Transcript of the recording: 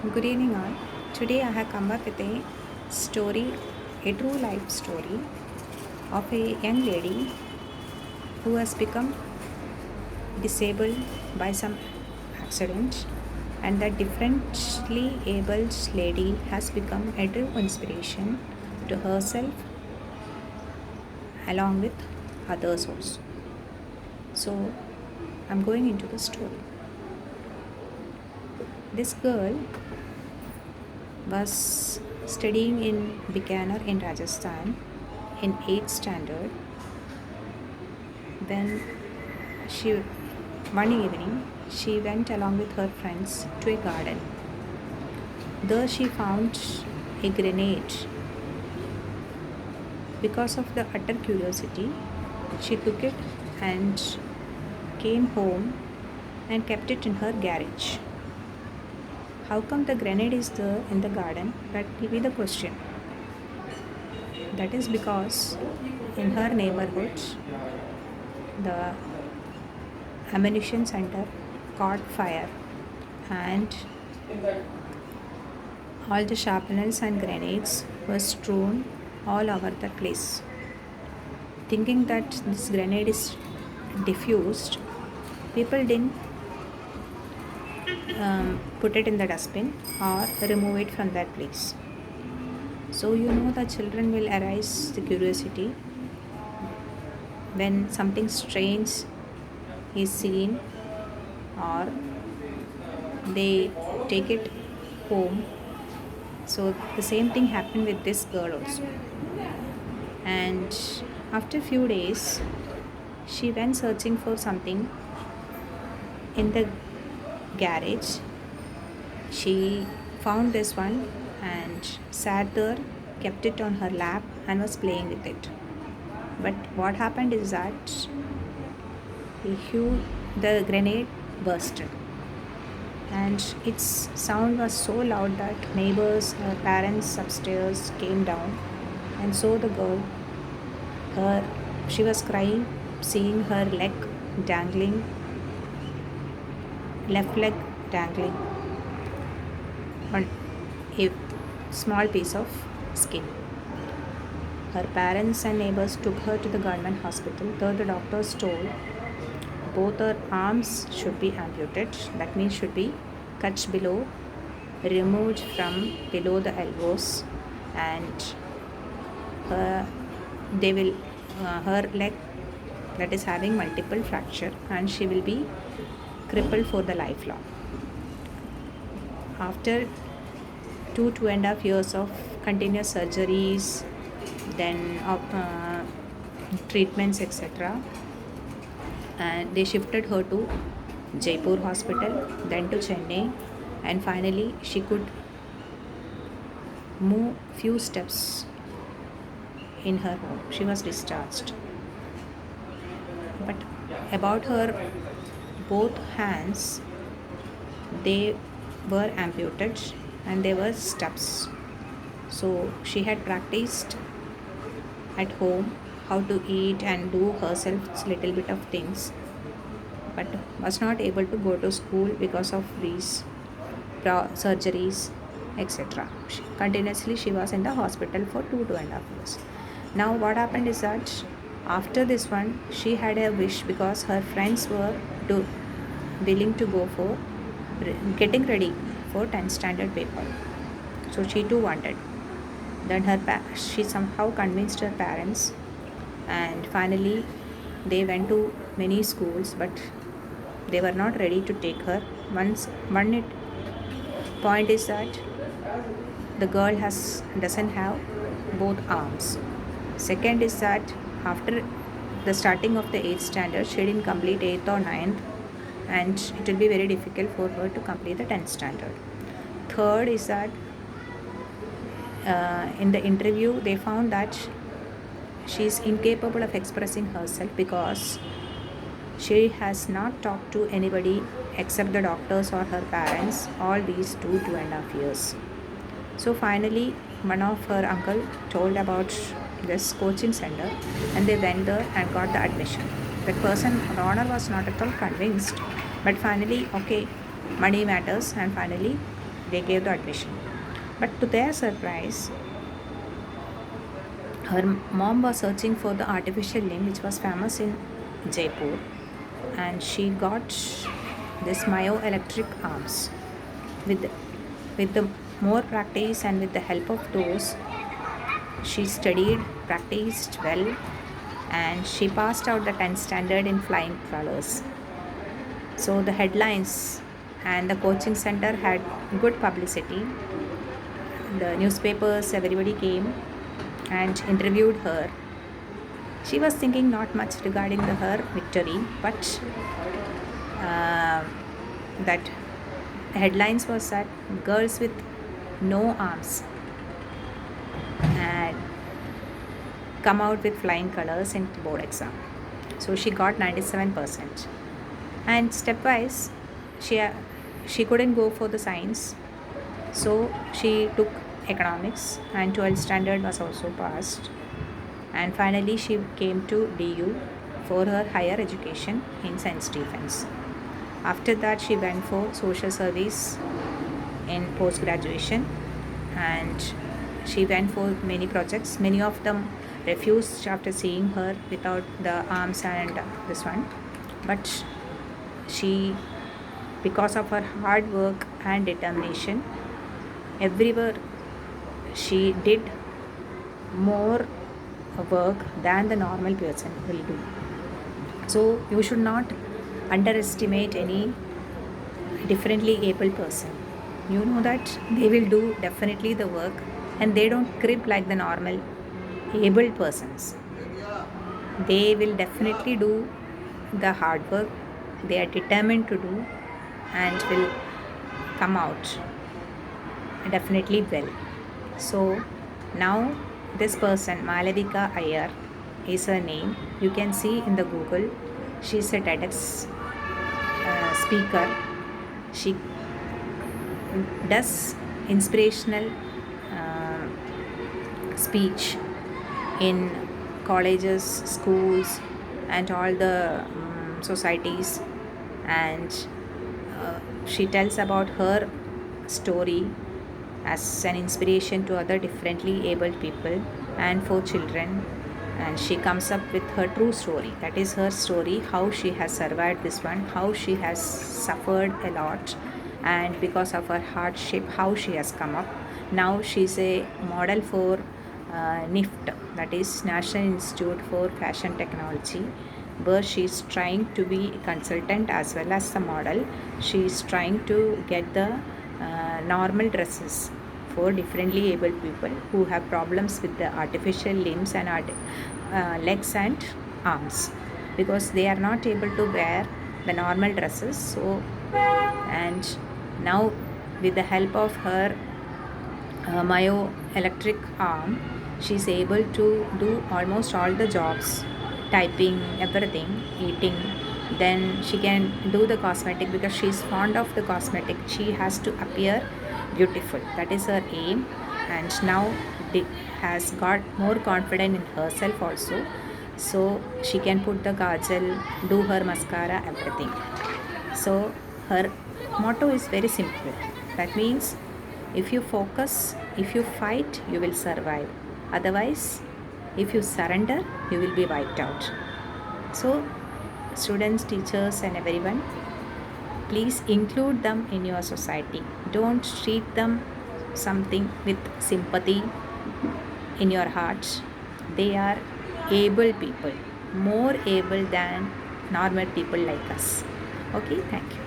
Good evening, all. Today I have come up with a story, a true life story of a young lady who has become disabled by some accident, and that differently abled lady has become a true inspiration to herself along with others also. So, I'm going into the story. This girl was studying in Bikaner in Rajasthan in 8th standard when she one evening she went along with her friends to a garden. There she found a grenade. Because of the utter curiosity, she took it and came home and kept it in her garage. How come the grenade is there in the garden? That will be the question. That is because in her neighborhood, the ammunition center caught fire and all the sharpeners and grenades were strewn all over the place. Thinking that this grenade is diffused, people didn't put it in the dustbin or remove it from that place. So the children will arise the curiosity when something strange is seen, or they take it home. So the same thing happened with this girl also. And after a few days, she went searching for something in the garage. She found this one and sat there, kept it on her lap, and was playing with it. But what happened is that the grenade bursted, and its sound was so loud that neighbors, her parents upstairs came down and saw the girl. Her she was crying, seeing her leg dangling, left leg dangling on a small piece of skin. Her parents and neighbors took her to the government hospital. There, the doctors told both her arms should be amputated, that means should be cut below, removed from below the elbows, and they will her leg that is having multiple fracture, and she will be crippled for the lifelong. After 2.5 years of continuous surgeries, then treatments, etc., and they shifted her to Jaipur hospital, then to Chennai, and finally she could move few steps in her home. She was discharged. But about her both hands, they were amputated and they were stubs. So she had practiced at home how to eat and do herself little bit of things, but was not able to go to school because of these surgeries, etc. Continuously she was in the hospital for 2.5 years. Now what happened is that after this one, she had a wish because her friends were willing to go for getting ready for 10th standard paper. So she too wanted. Then she somehow convinced her parents, and finally they went to many schools, but they were not ready to take her. One point is that the girl doesn't have both arms. Second is that after the starting of the 8th standard, she didn't complete 8th or 9th, and it will be very difficult for her to complete the 10th standard. Third is that in the interview they found that she is incapable of expressing herself because she has not talked to anybody except the doctors or her parents all these 2.5 years. So finally, one of her uncle told about this coaching center, and they went there and got the admission. That person, the owner, was not at all convinced, but finally, okay, money matters, and finally they gave the admission. But to their surprise, her mom was searching for the artificial limb which was famous in Jaipur, and she got this myoelectric arms. With the more practice and with the help of those, she studied, practiced well, and she passed out the 10th standard in flying colors. So the headlines and the coaching center had good publicity. The newspapers, everybody came and interviewed her. She was thinking not much regarding her victory, but that headlines was that girls with no arms had come out with flying colors in board exam. So she got 97%. And stepwise, she couldn't go for the science, so she took economics, and 12th standard was also passed. And finally, she came to DU for her higher education in St. Stephen's. After that, she went for social service in post graduation, and she went for many projects. Many of them refused after seeing her without the arms and this one, but she, because of her hard work and determination, everywhere she did more work than the normal person will do. So you should not underestimate any differently able person. You know that they will do definitely the work, and they don't crib like the normal able persons. They will definitely do the hard work. They are determined to do and will come out definitely well. So now this person, Malavika Iyer, is her name. You can see in the Google. She's a TEDx speaker. She does inspirational speech in colleges, schools, and all the societies, and she tells about her story as an inspiration to other differently abled people and for children. And she comes up with her true story. That is her story, how she has survived this one, how she has suffered a lot, and because of her hardship, how she has come up. Now she's a model for NIFT, that is National Institute for Fashion Technology, where she's trying to be a consultant as well as the model. She's trying to get the normal dresses for differently abled people who have problems with the artificial limbs and legs and arms, because they are not able to wear the normal dresses. So, and now with the help of her myoelectric arm, she's able to do almost all the jobs, typing, everything, eating. Then she can do the cosmetic because she's fond of the cosmetic. She has to appear beautiful. That is her aim. And now has got more confidence in herself also. So she can put the kajal, do her mascara, everything. So her motto is very simple. That means if you focus, if you fight, you will survive. Otherwise, if you surrender, you will be wiped out. So students, teachers, and everyone, please include them in your society. Don't treat them something with sympathy in your heart. They are able people, more able than normal people like us. Okay, thank you.